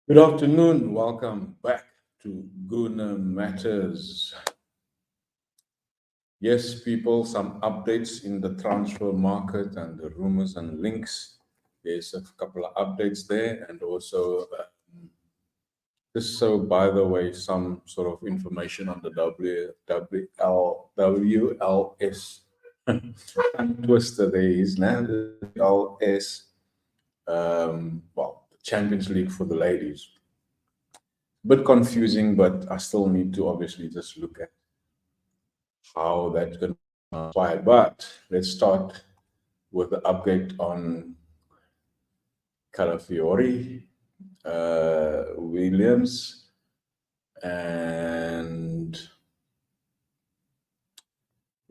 Good afternoon. Welcome back to Guna Matters. Yes, people, some updates in the transfer market and the rumors and links. There's a couple of updates there, and also just so, by the way, some sort of information on the WLS twister there is now the WLS, the Champions League for the ladies. Bit confusing, but I still need to obviously just look at how that's going to transpire. But let's start with the update on Calafiori, Williams, and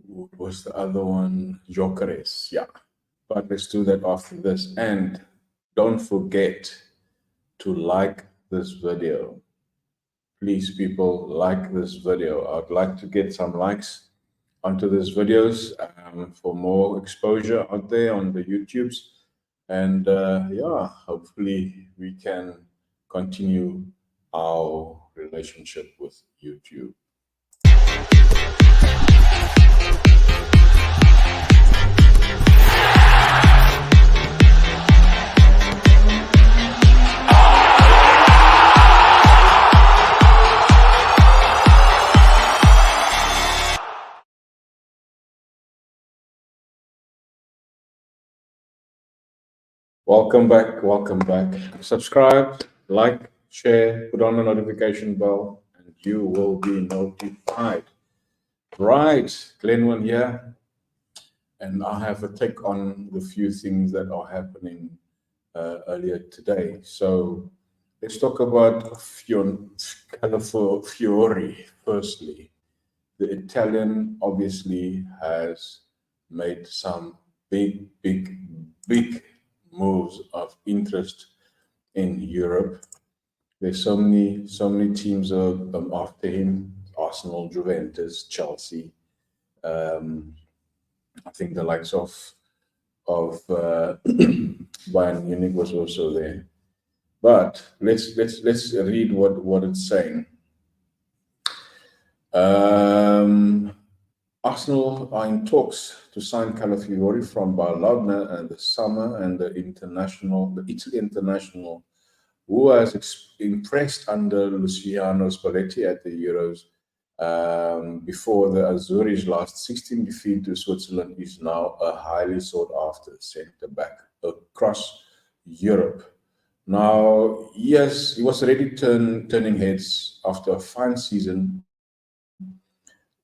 what was the other one? Yores. Yeah. But let's do that after this. And don't forget to like this video. Please, people, like this video. I'd like to get some likes onto these videos for more exposure out there on the YouTubes. And yeah, hopefully we can continue our relationship with YouTube. Welcome back. Welcome back. Subscribe, like, share, put on the notification bell, and you will be notified. Right, Glenwyn here, and I have a take on the few things that are happening earlier today. So let's talk about Calafiori firstly. The Italian obviously has made some big moves of interest in Europe. There's so many teams are after him: Arsenal, Juventus, Chelsea. Um, I think the likes of Bayern Munich was also there. But let's read what it's saying. Arsenal are in talks to sign Calafiori from Bologna and the summer, and the Italy international, who has impressed under Luciano Spalletti at the Euros before the Azzurri's last 16 defeat to Switzerland, is now a highly sought after centre back across Europe. Now, yes, he was already turning heads after a fine season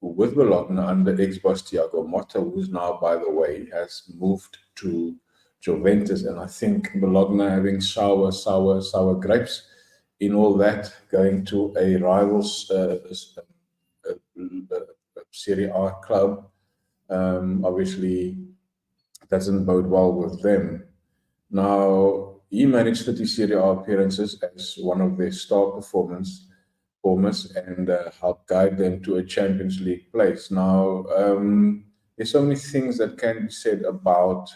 with Bologna under ex-boss Thiago Motta, who's now, by the way, has moved to Juventus. And I think Bologna having sour grapes in all that, going to a rival's Serie A club, obviously doesn't bode well with them. Now, he managed 30 Serie A appearances as one of their star performers and help guide them to a Champions League place. Now, there's so many things that can be said about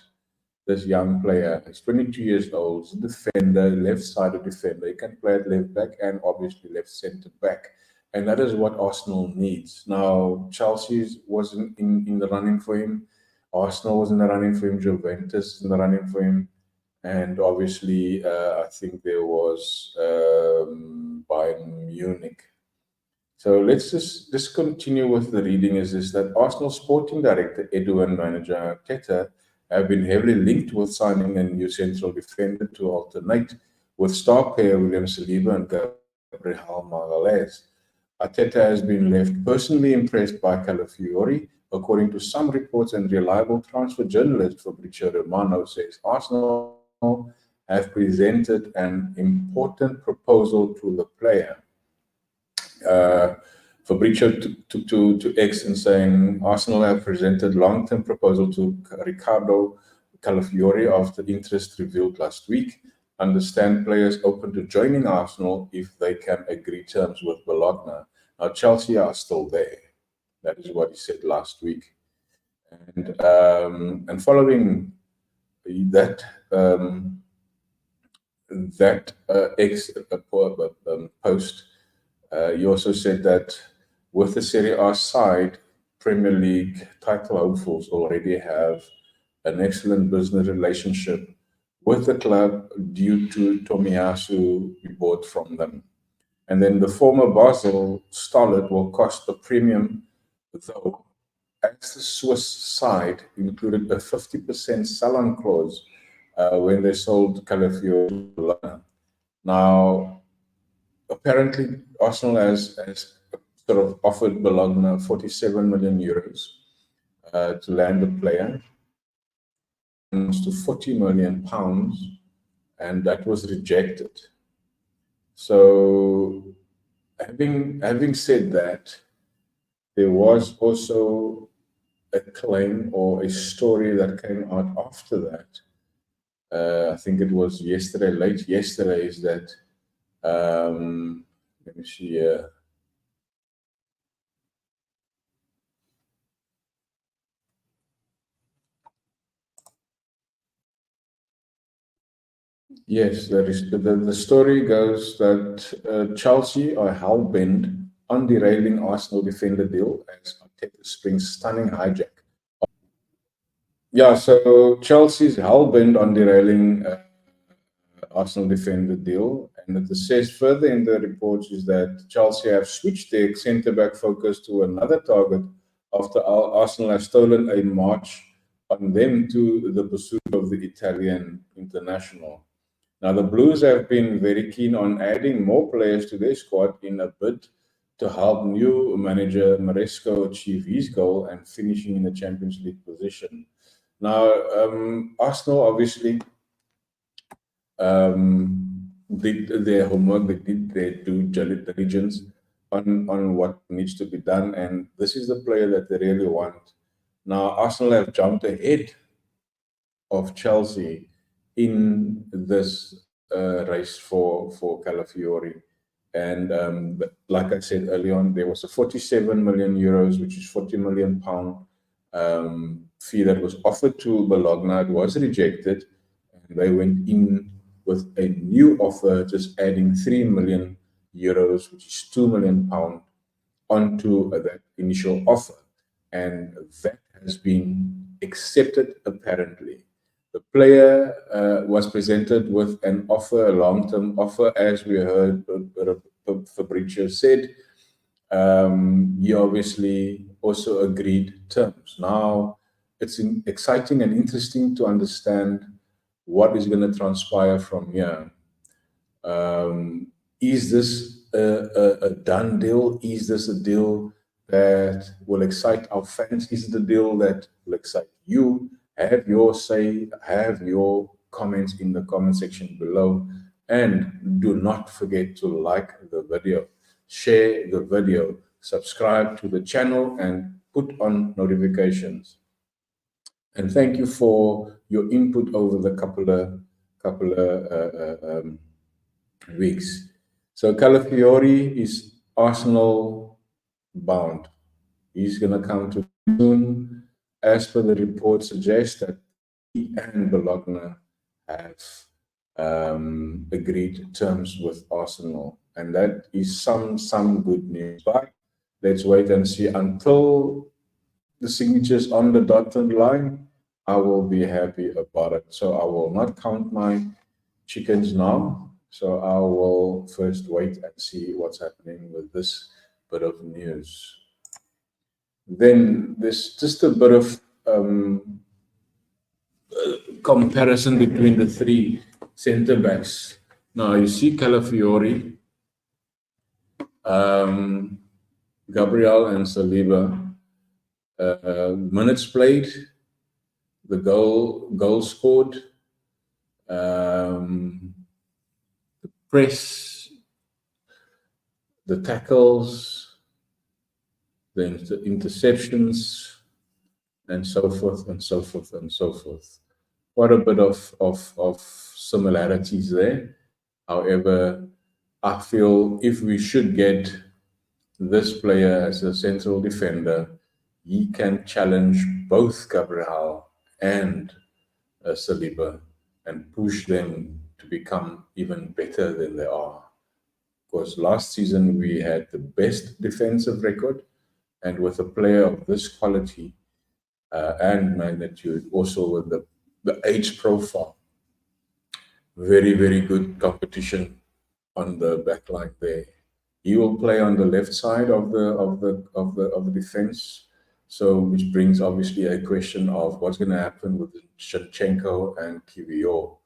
this young player. He's 22 years old, he's a defender, left-sided defender. He can play at left back and obviously left centre back. And that is what Arsenal needs. Now, Chelsea wasn't in the running for him. Arsenal was in the running for him. Juventus in the running for him. And obviously, I think there was Bayern Munich. So let's just continue with the reading. Is that Arsenal sporting director Edu and manager Arteta have been heavily linked with signing a new central defender to alternate with star player William Saliba and Gabriel Magalhaes. Arteta has been left personally impressed by Calafiori. According to some reports, and reliable transfer journalist Fabrizio Romano says Arsenal have presented an important proposal to the player. Fabrizio took to X and saying Arsenal have presented long-term proposal to Riccardo Calafiori after interest revealed last week. Understand players open to joining Arsenal if they can agree terms with Bologna. Now Chelsea are still there. That is what he said last week. And following that that post, you also said that with the Serie A side, Premier League title hopefuls already have an excellent business relationship with the club due to Tomiyasu we bought from them. And then the former Basel starlet will cost a premium, though, as the Swiss side included a 50% sell-on clause when they sold Calafiori. Now, apparently, Arsenal has sort of offered Bologna 47 million euros to land the player, to 40 million pounds, and that was rejected. So, having said that, there was also a claim or a story that came out after that. I think it was yesterday, late yesterday, is that let me see here. Yes, the story goes that Chelsea are hell-bent on derailing Arsenal defender deal as Arteta springs stunning hijack. Yeah, so Chelsea's hell-bent on derailing Arsenal defender deal, and it says further in the reports is that Chelsea have switched their centre-back focus to another target after Arsenal have stolen a march on them to the pursuit of the Italian international. Now, the Blues have been very keen on adding more players to their squad in a bid to help new manager Maresco achieve his goal and finishing in the Champions League position. Now, Arsenal obviously did their homework, they did their due diligence on what needs to be done, and this is the player that they really want. Now, Arsenal have jumped ahead of Chelsea in this race for Calafiori. And like I said early on, there was a 47 million euros, which is 40 million pound fee that was offered to Bologna. It was rejected, and they went in with a new offer, just adding 3 million euros, which is 2 million pound, onto that initial offer. And that has been accepted apparently. The player was presented with an offer, a long-term offer, as we heard Fabrizio said. He obviously also agreed terms. Now, it's exciting and interesting to understand what is going to transpire from here. Is this a done deal? Is this a deal that will excite our fans? Is it a deal that will excite you? Have your say, have your comments in the comment section below. And do not forget to like the video, share the video, subscribe to the channel, and put on notifications. And thank you for your input over the couple of weeks. So Calafiori is Arsenal bound. He's going to come to soon. As per the report suggests that he and Bologna have agreed terms with Arsenal, and that is some good news. But let's wait and see. Until the signatures on the dotted line, I will be happy about it. So I will not count my chickens now. So I will first wait and see what's happening with this bit of news. Then there's just a bit of comparison between the three centre backs. Now you see Calafiori, Gabriel, and Saliba. Minutes played, the goal scored, the press, the tackles, the interceptions, and so forth and so forth and so forth. Quite a bit of similarities there. However, I feel if we should get this player as a central defender, he can challenge both Gabriel and Saliba and push them to become even better than they are. Because last season we had the best defensive record, and with a player of this quality and magnitude, also with the age profile, very, very good competition on the back line there. He will play on the left side of the defense. So, which brings obviously a question of what's going to happen with Shevchenko and Kivior.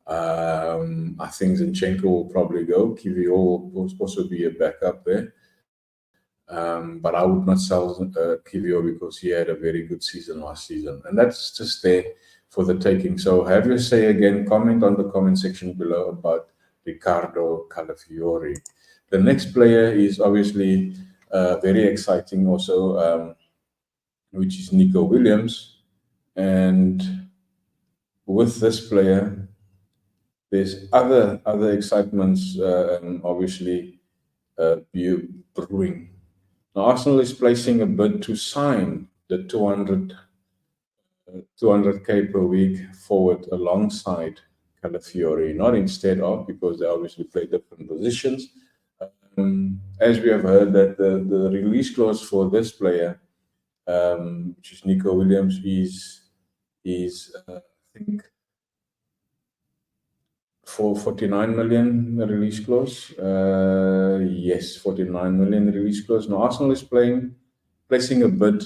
I think Zinchenko will probably go. Kivior will also be a backup there. But I would not sell Kivior because he had a very good season last season. And that's just there for the taking. So have your say again. Comment on the comment section below about Ricardo Calafiori. The next player is obviously very exciting also, which is Nico Williams. And with this player, there's other excitements obviously brewing. Now, Arsenal is placing a bid to sign the 200K per week forward alongside Calafiori, not instead of, because they obviously play different positions. As we have heard, that the release clause for this player, which is Nico Williams, is I think for 49 million release clause. Yes, 49 million release clause. Now Arsenal is placing a bid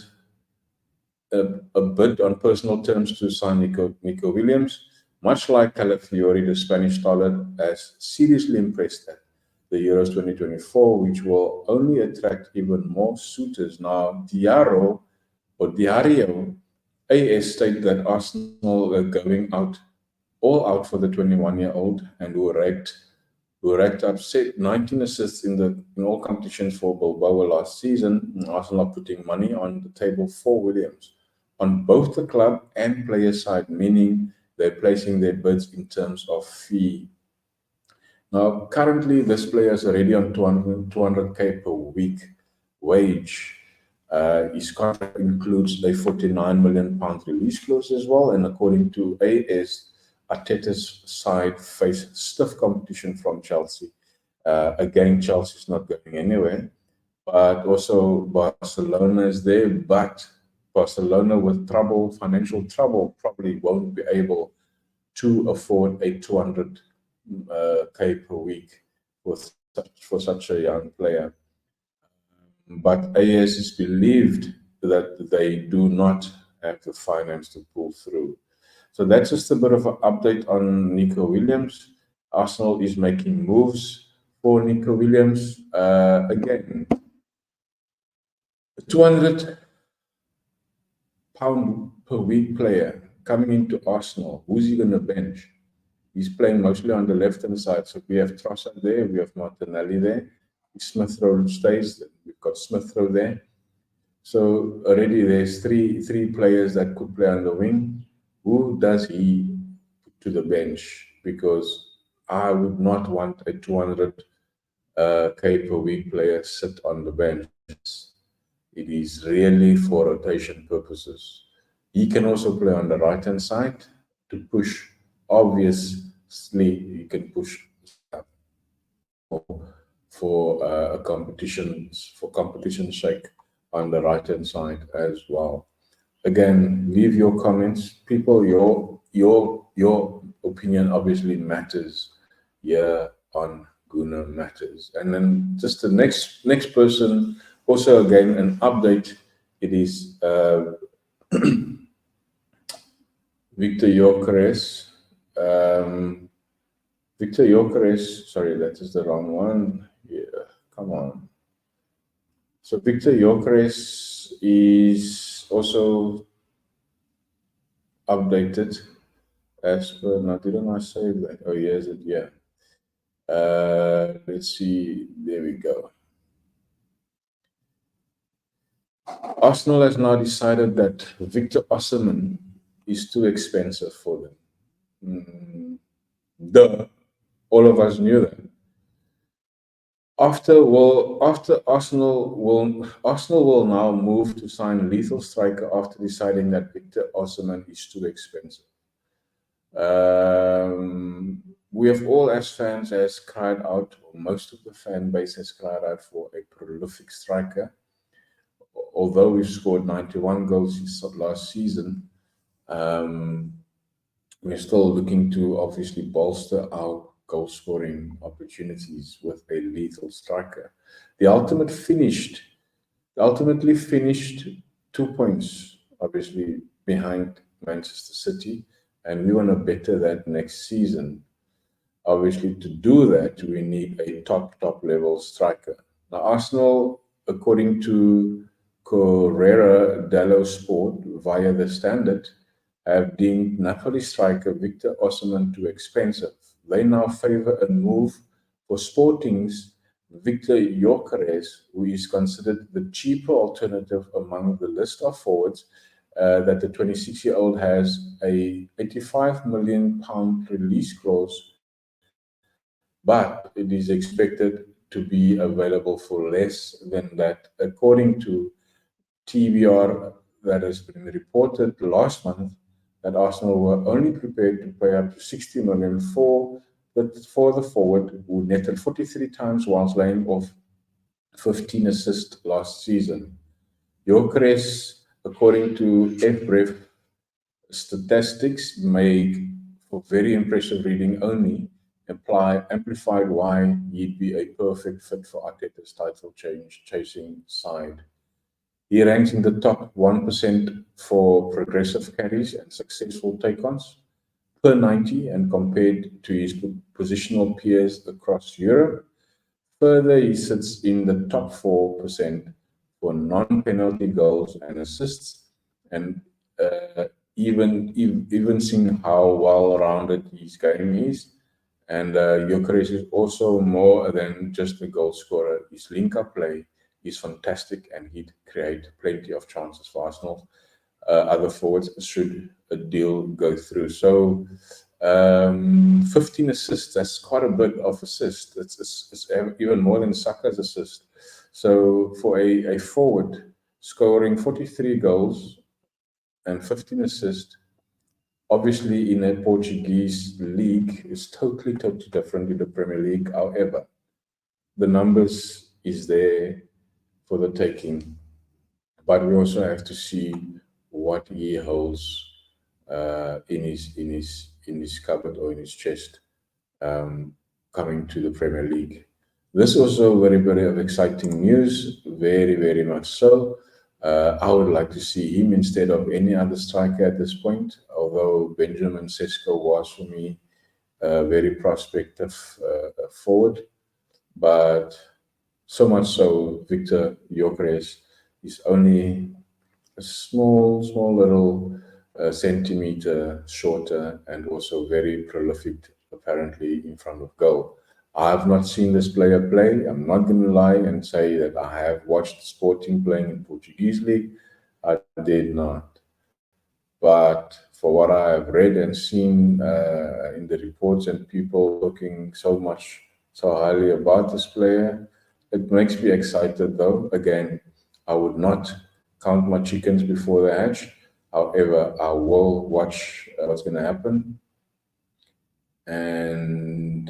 on personal terms to sign Nico Williams. Much like Calafiori, the Spanish starlet has seriously impressed at the Euros 2024, which will only attract even more suitors. Now, Diario AS stated that Arsenal are going all out for the 21-year-old, and who racked up 19 assists in all competitions for Bilbao last season. Arsenal are putting money on the table for Williams on both the club and player side, meaning they're placing their bids in terms of fee. Now, currently, this player is already on 200K per week wage. His contract includes a £49 million release clause as well, and according to AS, Arteta's side face stiff competition from Chelsea. Again, Chelsea's not going anywhere, but also Barcelona is there, but Barcelona with financial trouble, probably won't be able to afford a 200K per week for such a young player. But AS is believed that they do not have the finance to pull through. So that's just a bit of an update on Nico Williams. Arsenal is making moves for Nico Williams. Again, a £200 per week player coming into Arsenal. Who's he going to bench? He's playing mostly on the left-hand side. So we have Trossard there, we have Martinelli there. Smith Rowe stays. We've got Smith Rowe there. So already there's three players that could play on the wing. Who does he put to the bench? Because I would not want a 200K per week player sit on the bench. It is really for rotation purposes. He can also play on the right-hand side to push. Obviously, he can push for competition's sake on the right-hand side as well. Again, leave your comments, people. Your opinion obviously matters here on Guna Matters. And then just the next person, also again an update. It is Victor Yores. Victor Yores. Sorry, that is the wrong one. Yeah, come on. So Victor Yores is also updated as per. Now, didn't I save that? Oh, yes, yeah. Let's see. There we go. Arsenal has now decided that Victor Osimhen is too expensive for them. All of us knew that. Arsenal will now move to sign lethal striker after deciding that Victor Osimhen is too expensive. we have all, as fans, has cried out, or most of the fan base has cried out for a prolific striker. Although we've scored 91 goals last season, um, we're still looking to obviously bolster our goal scoring opportunities with a lethal striker. The ultimately finished 2 points, obviously, behind Manchester City, and we want to better that next season. Obviously, to do that, we need a top level striker. Now, Arsenal, according to Corriere dello Sport via the Standard, have deemed Napoli striker Victor Osimhen too expensive. They now favour a move for Sporting's Victor Yores, who is considered the cheaper alternative among the list of forwards. That the 26-year-old has a £85 million release clause, but it is expected to be available for less than that, according to TBR. That has been reported last month that Arsenal were only prepared to pay up to 60 million for the forward, who netted 43 times whilst laying off 15 assists last season. Gyökeres, according to FBref statistics, make for very impressive reading only, amplified why he'd be a perfect fit for Arteta's title chasing side. He ranks in the top 1% for progressive carries and successful take-ons per 90, and compared to his positional peers across Europe. Further, he sits in the top 4% for non-penalty goals and assists, and even seeing how well-rounded his game is. And Gyökeres is also more than just a goal scorer. His link-up play is fantastic, and he'd create plenty of chances for Arsenal. Other forwards should a deal go through. So 15 assists, that's quite a bit of assists. It's even more than Saka's assist. So for a forward scoring 43 goals and 15 assists, obviously in a Portuguese league, is totally different in the Premier League. However, the numbers is there for the taking, but we also have to see what he holds in his cupboard or in his chest coming to the Premier League. This is also very exciting news, very much so. I would like to see him instead of any other striker at this point, although Benjamin Sesko was for me a very prospective forward, but so much so Victor Gyökeres is only a small little centimeter shorter, and also very prolific, apparently, in front of goal. I have not seen this player play. I'm not going to lie and say that I have watched Sporting playing in Portuguese league. I did not. But for what I have read and seen in the reports and people talking so highly about this player, it makes me excited though. Again, I would not count my chickens before they hatch. However, I will watch what's going to happen, and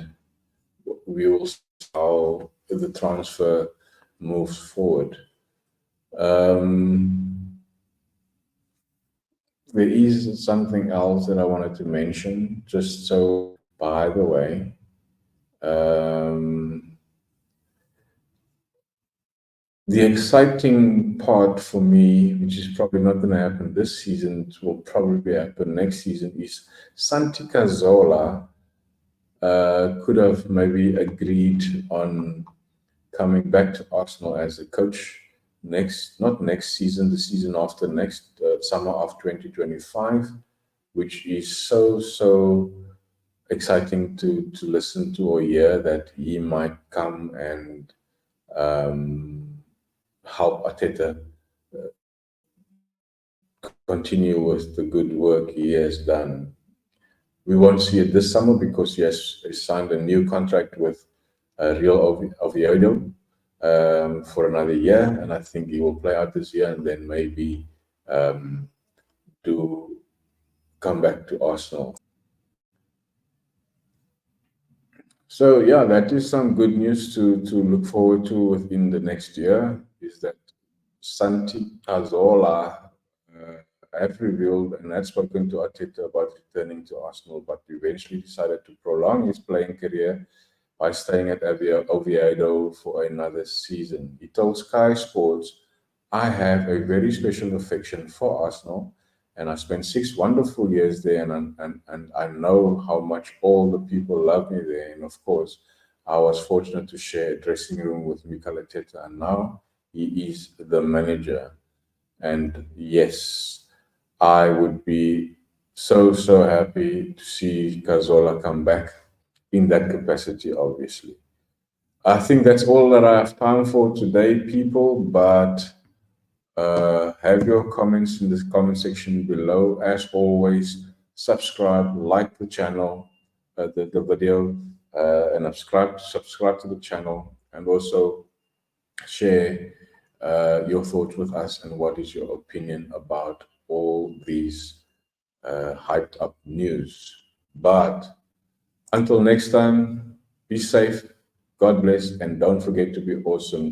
we will see how the transfer moves forward. There is something else that I wanted to mention, just so, by the way. The exciting part for me, which is probably not going to happen this season, it will probably happen next season, is Santi Cazorla could have maybe agreed on coming back to Arsenal as a coach not next season, the season after next, summer of 2025, which is so exciting to listen to or hear that he might come and help Arteta continue with the good work he has done. We won't see it this summer because he has signed a new contract with Real Oviedo for another year, and I think he will play out this year and then maybe come back to Arsenal. So yeah, that is some good news to look forward to within the next year. Is that Santi Cazorla have revealed and had spoken to Arteta about returning to Arsenal, but eventually decided to prolong his playing career by staying at Oviedo for another season. He told Sky Sports, "I have a very special affection for Arsenal, and I spent 6 wonderful years there, and I know how much all the people love me there. And of course, I was fortunate to share a dressing room with Mikel Arteta, and now he is the manager. And yes, I would be so happy to see Cazorla come back in that capacity, obviously. I think that's all that I have time for today, people, but have your comments in the comment section below. As always, subscribe, like the channel, the video, and subscribe to the channel, and also share your thoughts with us and what is your opinion about all these hyped up news. But until next time, be safe, God bless, and don't forget to be awesome.